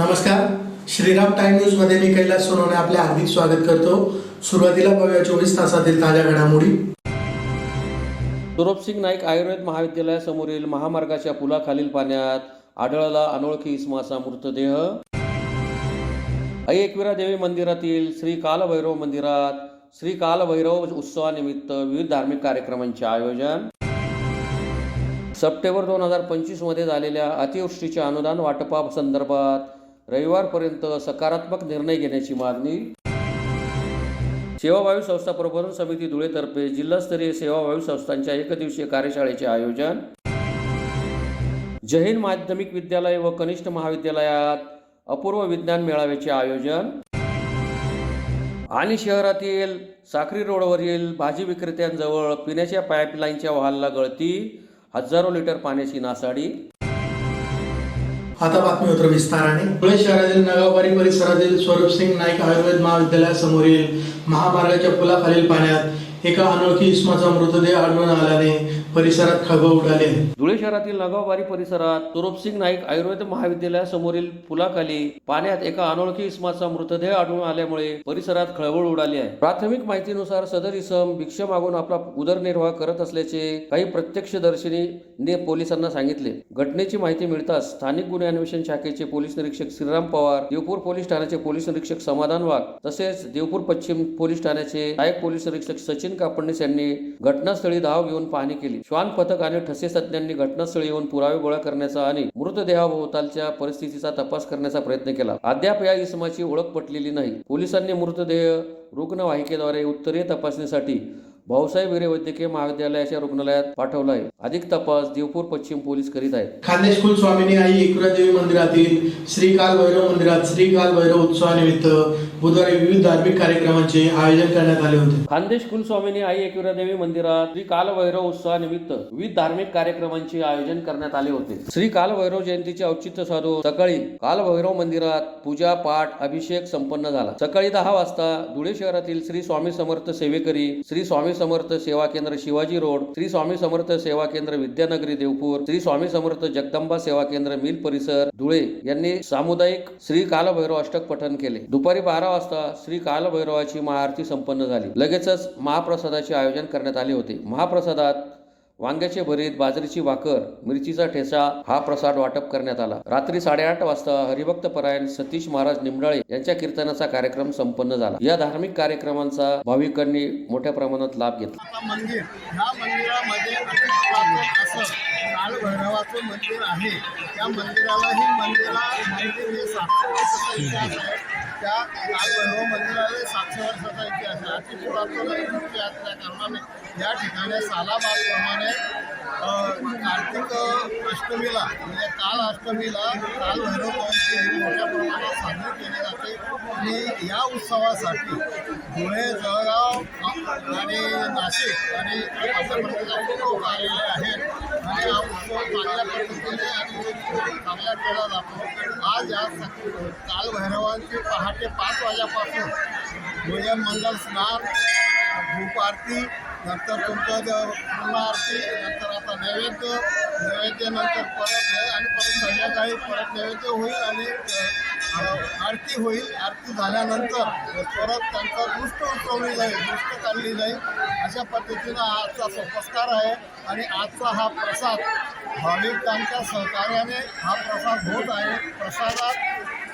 नमस्कार, Shriram time news मध्ये मी कैलास सोनवणे आपले हार्दिक स्वागत करतो। सुरुवातीला पाहूया 24 तासातील ताज्या घडामोडी। सुरभसिंग नाईक आयुर्वेद महाविद्यालयासमोरील महामार्गाच्या पुलाखालील पाण्यात आढळला अनोळखी इसमाचा मृतदेह। आई एकविरा देवी मंदिरातील श्री कालभैरव मंदिरात श्री कालभैरव उत्सवानिमित्त विविध धार्मिक कार्यक्रमांचे आयोजन। सप्टेंबर 2025 मध्ये झालेल्या अतिवृष्टीच्या अनुदान वाटपासंदर्भात रविवारपर्यंत सकारात्मक निर्णय घेण्याची मागणी। सेवाभावी संस्था प्रबोधन समिती धुळेतर्फे जिल्हास्तरीय सेवाभावी संस्थांच्या एकदिवसीय कार्यशाळेचे आयोजन। जय हिंद माध्यमिक विद्यालय व कनिष्ठ महाविद्यालयात अपूर्व विज्ञान मेळाव्याचे आयोजन। आणि शहरातील साक्री रोडवरील भाजी विक्रेत्यांजवळ पिण्याच्या पाईपलाईनच्या वाहनाला गळती, हजारो लिटर पाण्याची नासाडी। आता बातमीपत्र विस्ताराने। धुळे शहरातील नगाववाडी परिसरातील स्वरूपसिंग नाईक आयुर्वेद महाविद्यालयासमोरील महामार्गाच्या पुलाखालील पाण्यात एका अनोळखी इसमाचा मृतदेह आढळून आल्याने परिसरात खळबळ उडाली आहे। धुळे शहरातील नगाववाडी परिसरात स्वरूपसिंग नाईक आयुर्वेद महाविद्यालयासमोरील पुलाखाली पाण्यात एका अनोळखी इसमाचा मृतदेह आढळून आल्यामुळे परिसरात खळबळ उडाली आहे। प्राथमिक माहितीनुसार सदर इसम भिक्षा मागून आपला उदरनिर्वाह करत असल्याचे काही प्रत्यक्षदर्शींनी पोलिसांना सांगितले। घटनेची माहिती मिळताच स्थानिक गुन्हे अन्वेषण शाखेचे पोलीस निरीक्षक श्रीराम पवार, देवपूर पोलीस ठाण्याचे पोलीस निरीक्षक समाधान वाघ तसेच देवपूर पश्चिम पोलीस ठाण्याचे सहाय्यक पोलीस निरीक्षक सचिन कापडणीस यांनी घटनास्थळी धाव घेऊन पाहणी केली। श्वान पथक आणि ठसे तज्ञांनी घटनास्थळी येऊन पुरावे गोळा करण्याचा आणि मृतदेहाभोवतालच्या परिस्थितीचा तपास करण्याचा प्रयत्न केला। अद्याप या इसमाची ओळख पटलेली नाही। पोलिसांनी मृतदेह रुग्णवाहिकेद्वारे उत्तरीय तपासणीसाठी भाऊसाहेब हिरे वैद्यकीय महाविद्यालयाच्या रुग्णालयात पाठवला आहे। अधिक तपास देवपूर पश्चिम पोलीस करीत आहेत। खानदेश कुलस्वामिनी आई एकविरा देवी मंदिरातील श्री कालभैरव मंदिरात श्री कालभैरव उत्सवानिमित्त बुधवारी विविध धार्मिक कार्यक्रमांचे आयोजन करण्यात आले होते। खानदेश कुलस्वामिनी आई एकविरा देवी मंदिरात श्री कालभैरव उत्सवानिमित्त विविध धार्मिक कार्यक्रमांचे आयोजन करण्यात आले होते। श्री कालभैरव जयंतीचे औचित्य साधून सकाळी कालभैरव मंदिरात पूजा पाठ अभिषेक संपन्न झाला। सकाळी 10 वाजता धुळे शहरातील श्री स्वामी समर्थ सेवेकरी, श्री स्वामी समर्थ सेवा केंद्र शिवाजी रोड, श्री स्वामी समर्थ सेवा केंद्र विद्यानगरी देवपूर, श्री स्वामी समर्थ जगदंबा सेवा केंद्र मिल परिसर धुळे यांनी सामुदायिक श्री कालभैरव अष्टक पठण केले। दुपारी 12 वाजता श्री कालभैरवाची महाआरती संपन्न झाली। लगेचच महाप्रसादाचे आयोजन करण्यात आले होते। महाप्रसादात वांग्याचे भरीत, बाजरीची भाकर, मिरचीचा ठेचा हा प्रसाद वाटप करण्यात आला। रात्री 8:30 वाजता हरिभक्त परायण सतीश महाराज निमडाळे यांच्या कीर्तनाचा कार्यक्रम संपन्न झाला। या धार्मिक कार्यक्रमांचा भाविकांनी मोठ्या प्रमाणात लाभ घेतला। मंदिर ह्या मंदिरामध्ये असं कालभैरवाचं मंदिर आहे। त्या मंदिरालाही मंदिराला 700 वर्षाचा इतिहास आहे। त्या कालभैरव मंदिराला 700 वर्षाचा इतिहास आहे। अति पुरातन इतिहास असल्या कारणाने या ठिकाणी सालाबादप्रमाणे कार्तिक अष्टमीला म्हणजे काल अष्टमीला कालभैरव जयंती मोठ्या प्रमाणात साजरी केली जाते। आणि या उत्सवासाठी धुळे, जळगाव आणि नाशिक आणि अशा प्रकारचे लोक आलेले आहेत आणि हा उत्सव चांगल्या पद्धतीने आणि चांगला केला जातो। आज या कालभैरवांची पहाटे 5 वाजल्यापासून म्हणजे मंगल स्नान, धूप आरती, नंतर तुमचं पूर्ण आरती, नंतर आता नैवेद्य नंतर परत आणि परत संध्याकाळी परत नैवेद्य होईल आणि आरती होईल। आरती झाल्यानंतर परत त्यांचा दृष्ट उचलली जाईल, दृष्ट काढली जाईल। अशा पद्धतीनं आजचा सोपस्कार आहे आणि आजचा हा प्रसाद भाविकांच्या सहकार्याने हा प्रसाद होत आहे। प्रसादात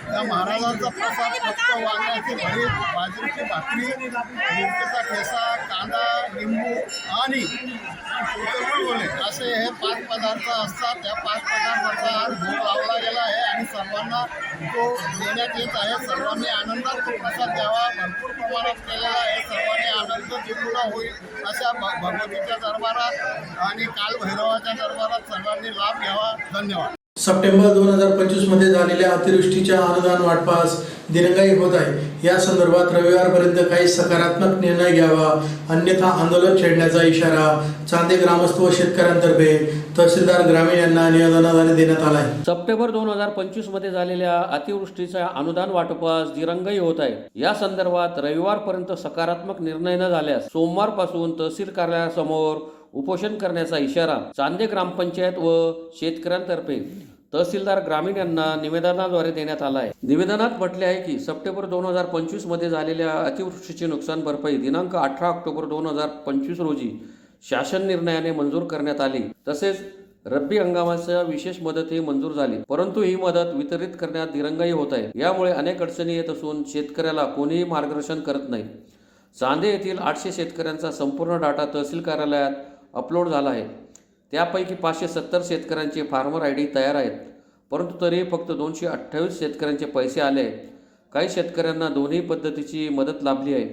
त्या महाराजांचा प्रसाद फक्त वांग्याची भरीत, बाजरीची भाकरी, मिरचीचा ठेचा, कांदा, लिंबू आणि गुळगुळे असे हे 5 पदार्थ असतात। त्या 5 पदार्थांचा आज भोग लावला गेला आहे आणि सर्वांना तो देण्यात येत आहे। सर्वांनी आनंदात तो प्रसाद द्यावा, भरपूर प्रमाणात केलेला आहे। सर्वांनी आनंद द्विगुणा होईल अशा भगवतीच्या दरबारात आणि कालभैरवाच्या दरबारात सर्वांनी लाभ घ्यावा। धन्यवाद। सप्टेंबर 2025 मध्ये झालेल्या अतिवृष्टीच्या अनुदान वाटपास दिरंगाई होत आहे। या संदर्भात रविवारपर्यंत काही सकारात्मक निर्णय घ्यावा, अन्यथा आंदोलन छेडण्याचा इशारा चांदे ग्रामस्थ व शेतकऱ्यांतर्फे तहसीलदार ग्रामीण यांना निवेदनाद्वारे देण्यात आला आहे। सप्टेंबर 2025 मध्ये झालेल्या अतिवृष्टीच्या अनुदान वाटपास दिरंगाई होत आहे। या संदर्भात रविवारपर्यंत सकारात्मक निर्णय न झाल्यास सोमवारपासून तहसील कार्यालयासमोर उपोषण करण्याचा इशारा चांदे ग्रामपंचायत व शेतकऱ्यांतर्फे तहसीलदार ग्रामीण यांना निवेदनाद्वारे देण्यात आला आहे। निवेदनात म्हटले आहे की सप्टेंबर 2025 मध्ये झालेल्या अतिवृष्टीची नुकसान भरपाई दिनांक 18 ऑक्टोबर 2025 रोजी शासन निर्णयाने मंजूर करण्यात आली। तसेच रब्बी हंगामाच्या विशेष मदतही मंजूर झाली, परंतु ही मदत वितरित करण्यात दिरंगाई होत आहे। यामुळे अनेक अडचणी येत असून शेतकऱ्याला कोणीही मार्गदर्शन करत नाही। चांदे येथील 800 शेतकऱ्यांचा संपूर्ण डाटा तहसील कार्यालयात अपलोड झाला आहे। त्यापैकी 570 शेतकऱ्यांचे फार्मर आयडी तयार आहेत, परंतु तरीही फक्त 228 शेतकऱ्यांचे पैसे आले आहेत। काही शेतकऱ्यांना दोन्ही पद्धतीची मदत लाभली आहे,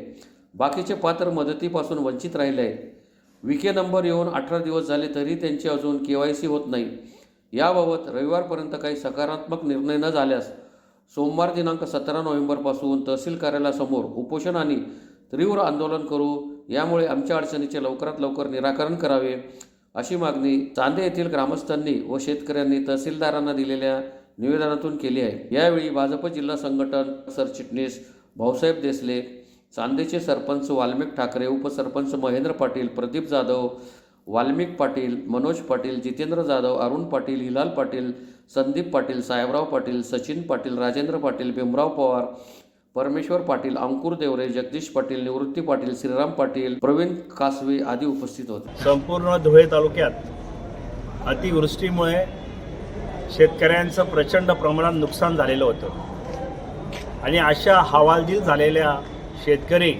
बाकीचे पात्र मदतीपासून वंचित राहिले आहेत। विके नंबर येऊन 18 दिवस झाले तरी त्यांची अजून KYC होत नाही। याबाबत रविवारपर्यंत काही सकारात्मक निर्णय न झाल्यास सोमवार दिनांक 17 नोव्हेंबरपासून तहसील कार्यालयासमोर उपोषण आणि तीव्र आंदोलन करू। यामुळे आमच्या अडचणीचे लवकरात लवकर निराकरण करावे अशी मागणी चांदे येथील ग्रामस्थांनी व शेतकऱ्यांनी तहसीलदारांना दिलेल्या निवेदनातून केली आहे। यावेळी भाजप जिल्हा संघटन सरचिटणीस भाऊसाहेब देसले, चांदेचे सरपंच वाल्मिक ठाकरे, उपसरपंच महेंद्र पाटील, प्रदीप जाधव, वाल्मिक पाटील, मनोज पाटील, जितेंद्र जाधव, अरुण पाटील, हिलाल पाटील, संदीप पाटील, साहेबराव पाटील, सचिन पाटील, राजेंद्र पाटील, भीमराव पवार, परमेश्वर पाटील, अंकुर देवरे, जगदीश पाटील, निवृत्ती पाटील, श्रीराम पाटील, प्रवीण कासवे आदी उपस्थित होते। संपूर्ण धुळे तालुक्यात अतिवृष्टीमुळे शेतकऱ्यांचं प्रचंड प्रमाणात नुकसान झालेलं होतं आणि अशा हवालदिल झालेल्या शेतकरी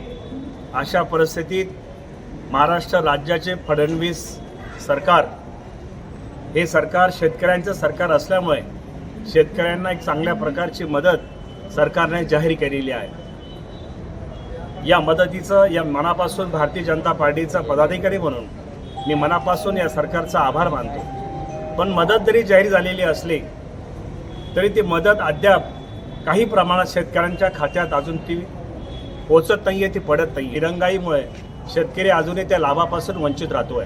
अशा परिस्थितीत महाराष्ट्र राज्याचे फडणवीस सरकार हे सरकार शेतकऱ्यांचं सरकार असल्यामुळे शेतकऱ्यांना एक चांगल्या प्रकारची मदत सरकारने जाहीर केलेली आहे। या मदतीचं या मनापासून भारतीय जनता पार्टीचा पदाधिकारी म्हणून मी मनापासून या सरकारचा आभार मानतो। पण मदत जरी जाहीर झालेली असली तरी ती मदत अद्याप काही प्रमाणात शेतकऱ्यांच्या खात्यात अजून ती पोचत नाही आहे, ती पडत नाही। दिरंगाईमुळे शेतकरी अजूनही त्या लाभापासून वंचित राहतोय।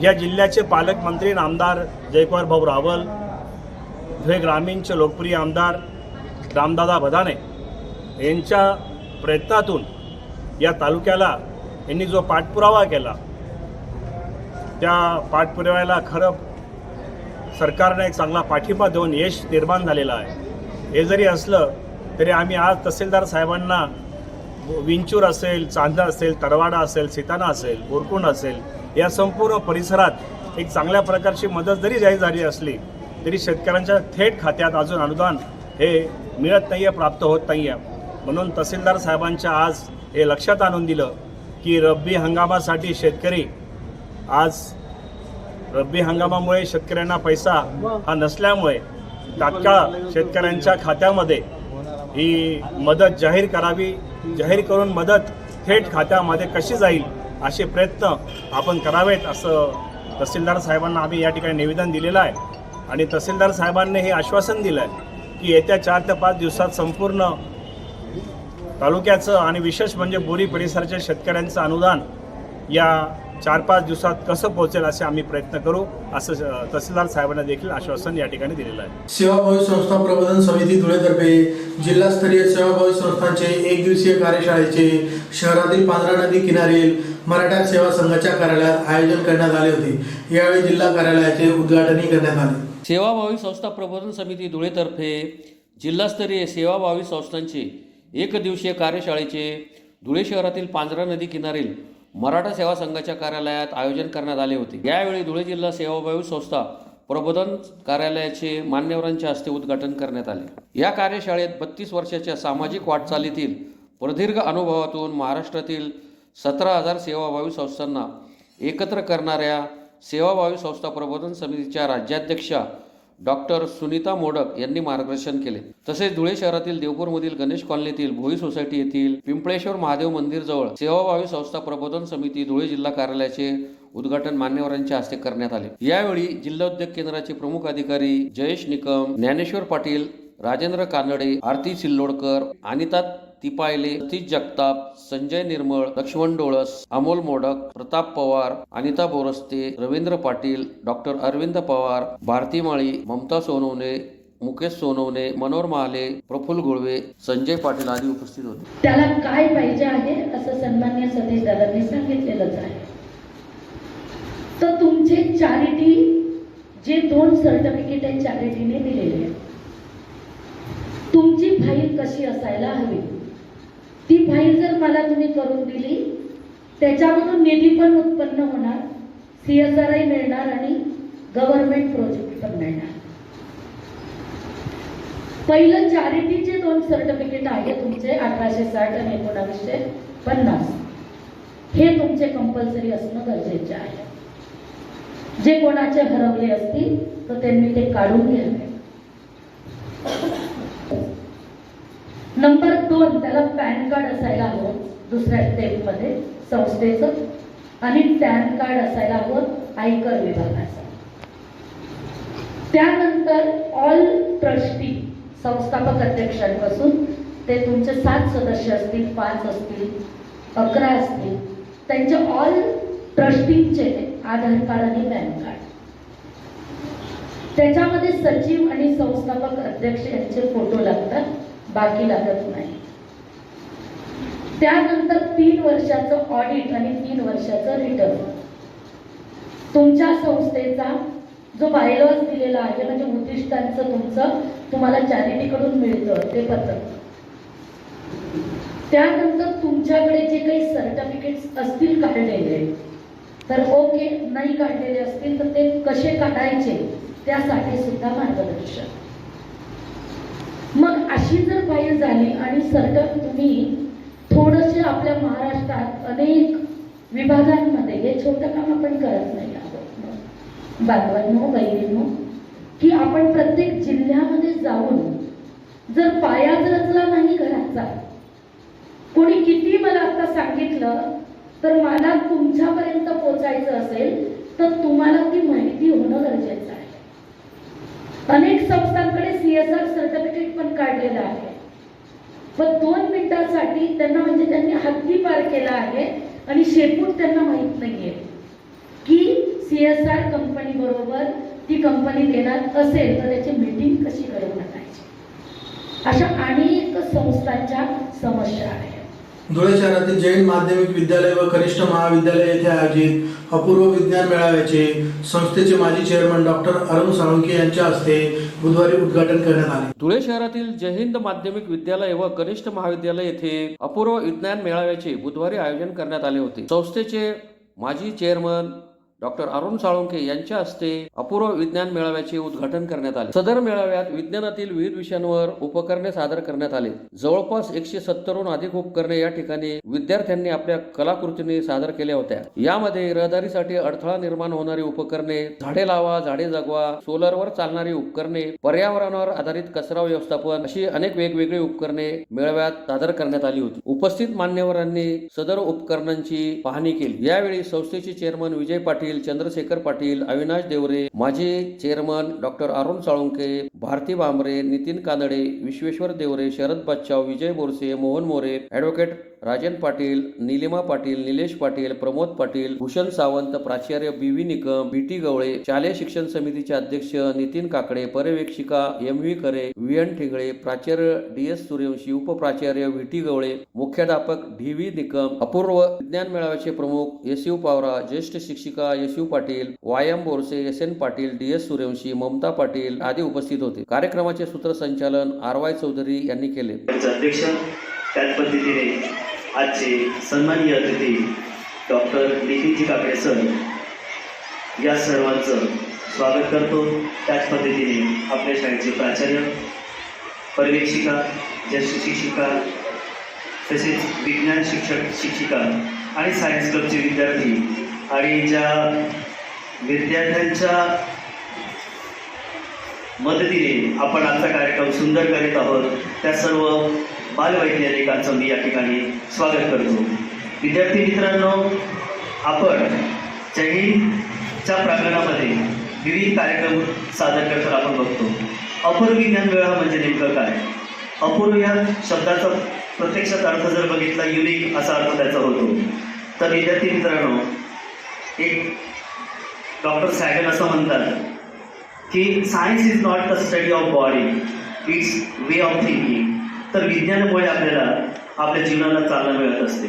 या जिल्ह्याचे पालकमंत्री आमदार जयकुमार भाऊ रावल, धुळे ग्रामीणचे लोकप्रिय आमदार रामदादा बदाने यांच्या प्रयत्नातून या तालुक्याला यांनी जो पाठपुरावा केला त्या पाठपुराव्याला खरं सरकारने एक चांगला पाठिंबा देऊन यश निर्माण झालेलं आहे। हे जरी असलं तरी आम्ही आज तहसीलदार साहेबांना विंचूर असेल, चांदा असेल, तरवाडा असेल, सिताना असेल, बोरकुंड असेल या संपूर्ण परिसरात एक चांगल्या प्रकारची मदत जरी जाहीर झाली असली तरी शेतकऱ्यांच्या थेट खात्यात अजून अनुदान हे मिळत नाही आहे, प्राप्त होत नाही आहे। म्हणून तहसीलदार साहेबांच्या आज हे लक्षात आणून दिलं की रब्बी हंगामासाठी शेतकरी आज रब्बी हंगामामुळे शेतकऱ्यांना पैसा हा नसल्यामुळे तात्काळ शेतकऱ्यांच्या खात्यामध्ये ही मदत जाहीर करावी। जाहीर करून मदत थेट खात्यामध्ये कशी जाईल असे प्रयत्न आपण करावेत असं तहसीलदार साहेबांना आम्ही या ठिकाणी निवेदन दिलेलं आहे। आणि तहसीलदार साहेबांनी हे आश्वासन दिलं आहे की येत्या 4 ते 5 दिवसात संपूर्ण तालुक्याचं आणि विशेष म्हणजे बोरी परिसराच्या शेतकऱ्यांचं अनुदान या 4-5 दिवसात कसं पोहोचेल असे आम्ही प्रयत्न करू असं तहसीलदार साहेबांना देखील आश्वासन या ठिकाणी दिलेलं आहे। सेवाभावी संस्था प्रबोधन समिती धुळेतर्फे जिल्हास्तरीय सेवाभावी संस्थांचे 1 दिवसीय कार्यशाळेचे शहरातील पांढरा नदी किनारील मराठा सेवा संघाच्या कार्यालयात आयोजन करण्यात आले होते। यावेळी जिल्हा कार्यालयाचे उद्घाटनही करण्यात आले। सेवाभावी संस्था प्रबोधन समिती धुळेतर्फे जिल्हास्तरीय सेवाभावी संस्थांचे 1 दिवसीय कार्यशाळेचे धुळे शहरातील पांढरा नदी किनारील मराठा सेवा संघाच्या कार्यालयात आयोजन करण्यात आले होते। यावेळी धुळे जिल्हा सेवाभावी संस्था प्रबोधन कार्यालयाचे मान्यवरांच्या हस्ते उद्घाटन करण्यात आले। या कार्यशाळेत 32 वर्षाच्या सामाजिक वाटचालीतील प्रदीर्घ अनुभवातून महाराष्ट्रातील 17,000 सेवाभावी संस्थांना एकत्र करणाऱ्या सेवाभावी संस्था प्रबोधन समितीच्या राज्याध्यक्षा डॉक्टर सुनीता मोडक यांनी मार्गदर्शन केले। तसेच धुळे शहरातील देवपूरमधील गणेश कॉलनीतील भोई सोसायटी येथील पिंपळेश्वर महादेव मंदिर जवळ सेवाभावी संस्था प्रबोधन समिती धुळे जिल्हा कार्यालयाचे उद्घाटन मान्यवरांच्या हस्ते करण्यात आले। यावेळी जिल्हा उद्योग केंद्राचे प्रमुख अधिकारी जयेश निकम, ज्ञानेश्वर पाटील, राजेंद्र कानडे, आरती सिल्लोडकर, अनिता तिपायले, सतीश जगताप, संजय निर्मळ, लक्ष्मण डोळस, अमोल मोडक, प्रताप पवार, अनिता बोरस्ते, रवींद्र पाटील, डॉक्टर अरविंद पवार, भारती माळी, ममता सोनवणे, मुकेश सोनवणे, मनोहर महाले, प्रफुल्ल गुळवे, संजय पाटील आदी उपस्थित होते। त्याला काय पाहिजे आहे असं सन्माननीय सतीश दादांनी सांगितलेलंच आहे। तर तुमचे चॅरिटी जे 2 सर्टिफिकेट आहे चॅरिटीने दिलेले आहेत. तुमची फाईल कशी असायला हवी, ती फाईल जर मला तुम्ही करून दिली, त्याच्यामधून निधी पण उत्पन्न होणार, CSRही मिळणार आणि गव्हर्नमेंट प्रोजेक्ट पण मिळणार. पहिलं चॅरिटीचे 2 सर्टिफिकेट आहे तुमचे 1860 आणि 1950, हे तुमचे कंपल्सरी असणं गरजेचे आहे. जे कोणाचे हरवले असतील तर त्यांनी ते काढून घ्यावे. नंबर 2, त्याला पॅन कार्ड असायला हवं दुसऱ्या स्टेपमध्ये संस्थेचं, आणि पॅन कार्ड असायला हवं आयकर विभागाचं. त्यानंतर ऑल ट्रस्टी, संस्थापक अध्यक्षांपासून ते तुमचे 7 सदस्य असतील, 5 असतील, 11 असतील, त्यांचे ऑल ट्रस्टींचे आधार कार्ड आणि पॅन कार्ड. त्याच्यामध्ये सचिव आणि संस्थापक अध्यक्ष यांचे फोटो लागतात, बाकी लागत नाही. त्यानंतर 3 वर्षाचं ऑडिट आणि 3 वर्षाचं रिटर्न. तुमच्या संस्थेचा जो बायलॉज दिलेला आहे, म्हणजे उद्दिष्टांचं तुम्हाला चॅरिटीकडून मिळतं ते पत्रक. त्यानंतर तुमच्याकडे जे काही सर्टिफिकेट्स असतील काढलेले, तर ओके, नाही काढलेले असतील तर ते कसे काढायचे त्यासाठी सुद्धा मार्गदर्शन. मग अशी जर फाईल झाली आणि तुम्ही थोडंसे आपल्या महाराष्ट्रात अनेक विभागांमध्ये, हे छोटं काम आपण करत नाही आहोत बांधवांनो, बहिणींनो, की आपण प्रत्येक जिल्ह्यामध्ये जाऊन जर पायाच रचला नाही घराचा, कोणी किती मला आता सांगितलं तर मला तुमच्यापर्यंत पोचायचं असेल तर तुम्हाला ती माहिती होणं गरजेचं आहे. अनेक संस्थांकडे CSR सर्टिफिकेट पण काढलेलं आहे, पण 2 मिनिटांसाठी त्यांना, म्हणजे त्यांनी हद्दी पार केला आहे आणि शेपूट त्यांना माहित नाहीये की CSR कंपनी बरोबर ती कंपनी देणार असेल तर त्याची मीटिंग कशी घडवून आणायची. अशा अनेक संस्थांच्या समस्या आहेत. धुळे शहरातील जैन माध्यमिक विद्यालय व कनिष्ठ महाविद्यालय येथे आयोजित अपूर्व विज्ञान मेळाव्याचे संस्थेचे माजी चेअरमन डॉक्टर अरुण साळुंखे यांच्या हस्ते बुधवारी उद्घाटन करण्यात आले. धुळे शहरातील जय हिंद माध्यमिक विद्यालय व कनिष्ठ महाविद्यालय येथे अपूर्व विज्ञान मेळाव्याचे बुधवारी आयोजन करण्यात आले होते. संस्थेचे माजी चेअरमन डॉक्टर अरुण साळुंखे यांच्या हस्ते अपूर्व विज्ञान मेळाव्याचे उद्घाटन करण्यात आले. सदर मेळाव्यात विज्ञानातील विविध विषयांवर उपकरणे सादर करण्यात आले. जवळपास 170हून अधिक उपकरणे या ठिकाणी विद्यार्थ्यांनी आपल्या कलाकृतीने सादर केल्या होत्या. यामध्ये रहदारीसाठी अडथळा निर्माण होणारी उपकरणे, झाडे लावा झाडे जगवा, सोलरवर चालणारी उपकरणे, पर्यावरणावर आधारित कचरा व्यवस्थापन अशी अनेक वेगवेगळी उपकरणे मेळाव्यात सादर करण्यात आली होती. उपस्थित मान्यवरांनी सदर उपकरणांची पाहणी केली. यावेळी संस्थेचे चेअरमन विजय पाटील, चंद्रशेखर पाटील, अविनाश देवरे, माजी चेअरमन डॉक्टर अरुण साळुंखे, भारती भांबरे, नितीन कानडे, विश्वेश्वर देवरे, शरद बच्चाव, विजय बोरसे, मोहन मोरे, ॲडव्होकेट राजन पाटील, निलिमा पाटील, निलेश पाटील, प्रमोद पाटील, भूषण सावंत, प्राचार्य BV निकम, BT गवळे, शालेय शिक्षण समितीचे अध्यक्ष नितीन काकडे, पर्यवेक्षिका MV करे, VN ठिगळे, प्राचार्य DS सूर्यवंशी, उपप्राचार्य VT गवळे, मुख्याध्यापक DV निकम, अपूर्व विज्ञान मेळाव्याचे प्रमुख SU पावरा, ज्येष्ठ शिक्षिका SU Patil, YM Borse, SN Patil, DS Suryavanshi, Mamata Patil आदी उपस्थित होते. कार्यक्रमाचे सूत्रसंचालन RY चौधरी यांनी केले. अध्यक्ष, त्याच पद्धतीने आजचे सन्माननीय अतिथी डॉक्टर नितीनजी काकडे सर या सर्वांचं स्वागत करतो. त्याच पद्धतीने आपल्या शाळेचे प्राचार्य, पर्यवेक्षिका, ज्येष्ठ शिक्षिका, तसेच विज्ञान शिक्षिका आणि सायन्स क्लबचे विद्यार्थी आणि ज्या विद्यार्थ्यांच्या मदतीने आपण आजचा कार्यक्रम सुंदर करीत आहोत त्या सर्व बालवैज्ञानिकांचं मी या ठिकाणी स्वागत करतो. विद्यार्थी मित्रांनो, आपण जय हिंदच्या प्रांगणामध्ये विविध कार्यक्रम सादर करताना आपण बघतो. अपूर्व विज्ञान मेळावा म्हणजे नेमकं काय? अपूर्व या शब्दाचा प्रत्यक्षात अर्थ जर बघितला, युनिक असा अर्थ त्याचा होतो. तर विद्यार्थी मित्रांनो, एक डॉक्टर सॅगन असं म्हणतात की science is not the study of body, it's way of thinking. तर विज्ञानामुळे आपल्याला आपल्या जीवनाला चालना मिळत असते.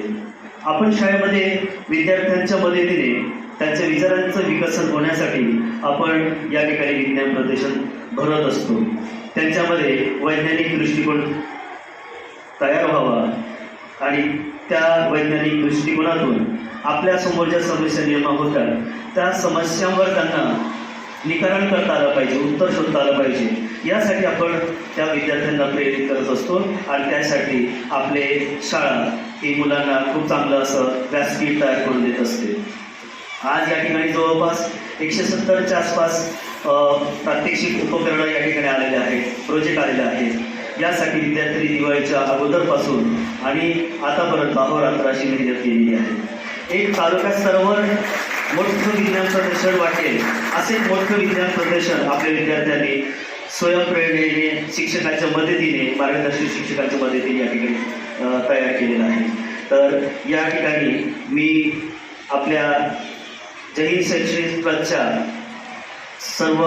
आपण शाळेमध्ये विद्यार्थ्यांच्या मदतीने त्यांच्या विचारांचं विकसन होण्यासाठी आपण या ठिकाणी विज्ञान प्रदर्शन भरवत असतो. त्यांच्यामध्ये वैज्ञानिक दृष्टिकोन तयार व्हावा आणि त्या वैज्ञानिक दृष्टिकोनातून आपल्या समोर ज्या समस्या निर्माण होतात त्या समस्यांवर त्यांना निराकरण करता आलं पाहिजे, उत्तर शोधता आलं पाहिजे. यासाठी आपण त्या विद्यार्थ्यांना प्रेरित करत असतो आणि त्यासाठी आपले शाळा ही मुलांना खूप चांगलं असं व्यासपीठ तयार करून देत असते. आज या ठिकाणी जवळपास 170च्या आसपास प्रात्यक्षिक उपकरणं या ठिकाणी आलेले आहेत, प्रोजेक्ट आलेले आहेत. यासाठी विद्यार्थी दिवाळीच्या अगोदरपासून आणि आतापर्यंत अहोरात्र अशी मेहनत केलेली आहे. एक तालुका स्तरावर मोठं विज्ञान प्रदर्शन वाटेल असे मोठं विज्ञान प्रदर्शन आपल्या विद्यार्थ्यांनी स्वयंप्रेरणेने शिक्षकांच्या मदतीने, मार्गदर्शक शिक्षकांच्या मदतीने या ठिकाणी तयार केलेलं आहे. तर या ठिकाणी मी आपल्या जय हिंद शैक्षणिक ट्रस्टच्या सर्व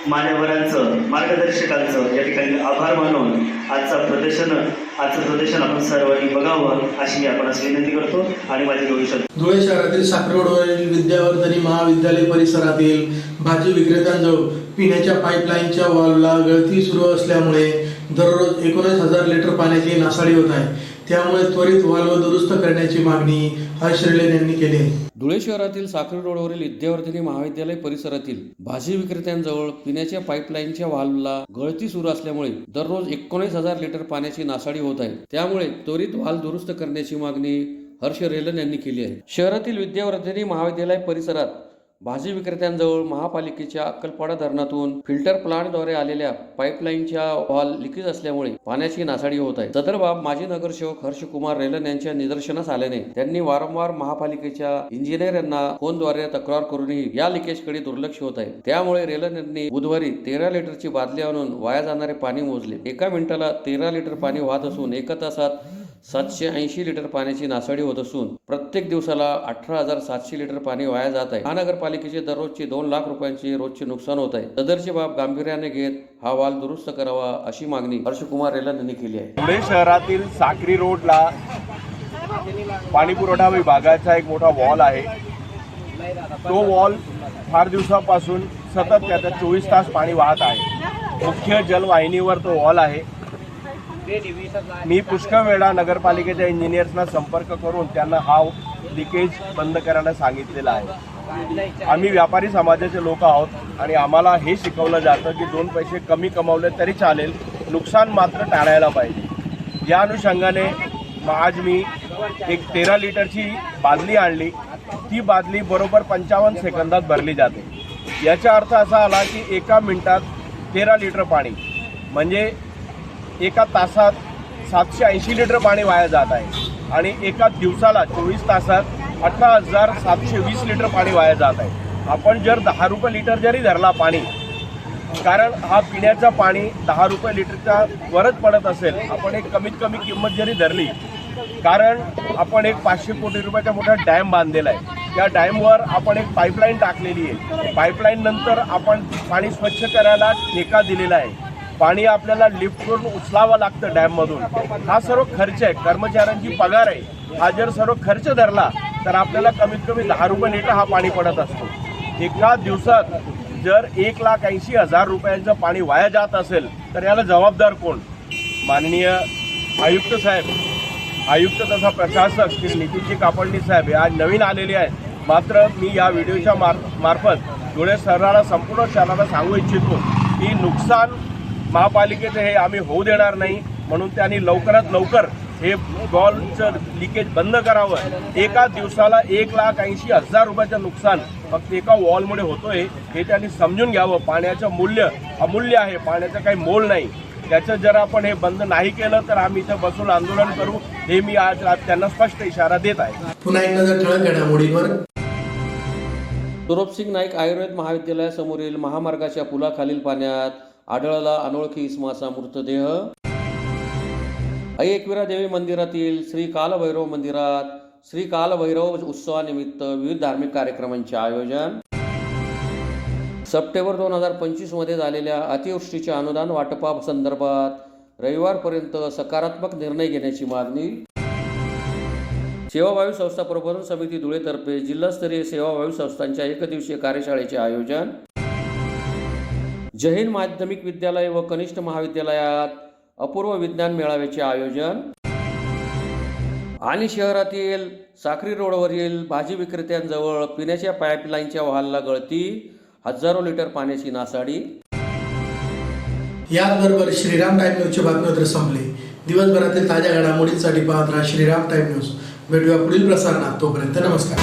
मान्यवरांचं, मार्गदर्शकांचं या ठिकाणी आभार मानून आजचं प्रदर्शन आपण सर्वांनी बघावं अशी मी आपणास विनंती करतो आणि माझे 2 शब्द. धुळे शहरातील साखर रोडवरील विद्यावर्धनी महाविद्यालय परिसरातील भाजी विक्रेत्यांजवळ पिण्याच्या पाईपलाईनच्या वॉलला गळती सुरू असल्यामुळे दररोज 19,000 लिटर पाण्याची नासाडी होत आहे. त्यामुळे त्वरित वाल्व दुरुस्त करण्याची मागणी हर्ष रेलन यांनी केली आहे. धुळे शहरातील साखर रोडवरील विद्यावर्धिनी महाविद्यालय परिसरातील भाजी विक्रेत्यांजवळ पिण्याच्या पाईपलाईनच्या व्हाल्वला गळती सुरू असल्यामुळे दररोज 19,000 लिटर पाण्याची नासाडी होत आहे. त्यामुळे त्वरित व्हाल्व दुरुस्त करण्याची मागणी हर्ष रेलन यांनी केली आहे. शहरातील विद्यावर्धिनी महाविद्यालय परिसरात भाजी विक्रेत्यांजवळ महापालिकेच्या अक्कलपाडा धरणातून फिल्टर प्लांटद्वारे आलेल्या पाईपलाईनच्या व्हॉल्व लिकेज असल्यामुळे पाण्याची नासाडी होत आहे. सदर बाब माजी नगरसेवक हर्षकुमार रेलन यांच्या निदर्शनास आल्याने त्यांनी वारंवार महापालिकेच्या इंजिनियर यांना फोनद्वारे तक्रार करूनही या लिकेजकडे दुर्लक्ष होत आहे. त्यामुळे रेलन यांनी बुधवारी 13 लिटरची बादली आणून वाया जाणारे पाणी मोजले. एका मिनिटाला 13 लिटर पाणी वाहत असून एका तासात 780 लिटर पाण्याची नासाडी होत असून प्रत्येक दिवसाला 18,700 लिटर पाणी वाया जात आहे. महानगरपालिकेचे दररोजचे 2 लाख रुपयांचे रोजचे नुकसान होत आहे. सदरची बाब गांभीर्याने घेत हा वाल्व दुरुस्त करावा अशी मागणी हर्षकुमार रेलन यांनी केली आहे. धुळे शहरातील साक्री रोडला पाणी पुरवठा विभागाचा एक मोठा वॉल आहे. तो वॉल फार दिवसापासून सतत त्यात 24 तास पाणी वाहत आहे. मुख्य जलवाहिनीवर तो वॉल आहे. मी पुष्कळ वेळा नगरपालिकेच्या इंजिनियर्सना संपर्क करून त्यांना हा लिकेज बंद करायला सांगितलेला आहे. आम्ही व्यापारी समाजाचे लोक आहोत आणि आम्हाला हे शिकवलं जातं की 2 पैसे कमी कमावले तरी चालेल, नुकसान मात्र टाळायला पाहिजे. या अनुषंगाने आज मी एक 13 लिटरची बादली आणली. ती बादली बरोबर 55 सेकंदात भरली जाते. याचा अर्थ असा आला की एका मिनिटात 13 लिटर पाणी म्हणजे एका तासात 780 लिटर पाणी वाया जात आहे आणि एका दिवसाला 24 तासात 18,720 लिटर पाणी वाया जात आहे. आपण जर 10 रुपये लिटर जरी धरला पाणी, कारण हा पिण्याचं पाणी 10 रुपये लिटरच्या वरच पडत असेल, आपण एक कमीत कमी किंमत जरी धरली, कारण आपण एक 500 कोटी रुपयाचा मोठा डॅम बांधलेला आहे. त्या डॅमवर आपण एक पाईपलाईन टाकलेली आहे. पाईपलाईन नंतर आपण पाणी स्वच्छ करायला ठेका दिलेला आहे. पाणी आपल्याला लिफ्ट करून उचलावं लागतं डॅममधून. हा सर्व खर्च आहे, कर्मचाऱ्यांची पगार आहे. हा जर सर्व खर्च धरला तर आपल्याला कमीत कमी 10 रुपये लिटर हा पाणी पडत असतो. एका दिवसात जर 1,80,000 रुपयांचं पाणी वाया जात असेल तर याला जबाबदार कोण? माननीय आयुक्त साहेब, आयुक्त तसा प्रशासक श्री नितीनजी कापडणी साहेब हे आज नवीन आलेले आहेत. मात्र मी या व्हिडिओच्या मार्फत धुळे शहराला, संपूर्ण शहराला सांगू इच्छितो की नुकसान महापालिकेचं हे आम्ही होऊ देणार नाही. म्हणून त्यांनी लवकरात लवकर हे वॉलचं लिकेज बंद करावं. एका दिवसाला 1,80,000 रुपयाचं नुकसान फक्त एका वॉलमुळे होतोय हे त्यांनी समजून घ्यावं. पाण्याचं मूल्य अमूल्य आहे, पाण्याचं काही मोल नाही. त्याचं जर आपण हे बंद नाही केलं तर आम्ही इथं बसून आंदोलन करू, हे मी आज त्यांना स्पष्ट इशारा देत आहे. पुन्हा एक नजर ठळक घडामोडींवर. सुरभ सिंग नाईक आयुर्वेद महाविद्यालयासमोरील महामार्गाच्या पुलाखालील पाण्यात आढळला अनोळखी इसमाचा मृतदेह. आई एकविरा देवी मंदिरातील श्री कालभैरव मंदिरात श्री कालभैरव उत्सवानिमित्त विविध धार्मिक कार्यक्रमांचे आयोजन. सप्टेंबर 2025 मध्ये झालेल्या अतिवृष्टीच्या अनुदान वाटपासंदर्भात रविवारपर्यंत सकारात्मक निर्णय घेण्याची मागणी. सेवाभावी संस्था प्रबोधन समिती धुळेतर्फे जिल्हास्तरीय सेवाभावी संस्थांच्या एकदिवसीय कार्यशाळेचे आयोजन. जय हिंद माध्यमिक विद्यालय व कनिष्ठ महाविद्यालयात अपूर्व विज्ञान मेळाव्याचे आयोजन. आणि शहरातील साक्री रोडवरील भाजी विक्रेत्यांजवळ पिण्याच्या पाईपलाईनच्या वॉलला गळती, हजारो लिटर पाण्याची नासाडी. याचबरोबर श्रीराम टाइम न्यूजचे बातमीपत्र संपले. दिवसभरातील ताज्या घडामोडींसाठी पाहत राहा श्रीराम टाइम न्यूज. भेटूया पुढील प्रसारणात. तोपर्यंत नमस्कार.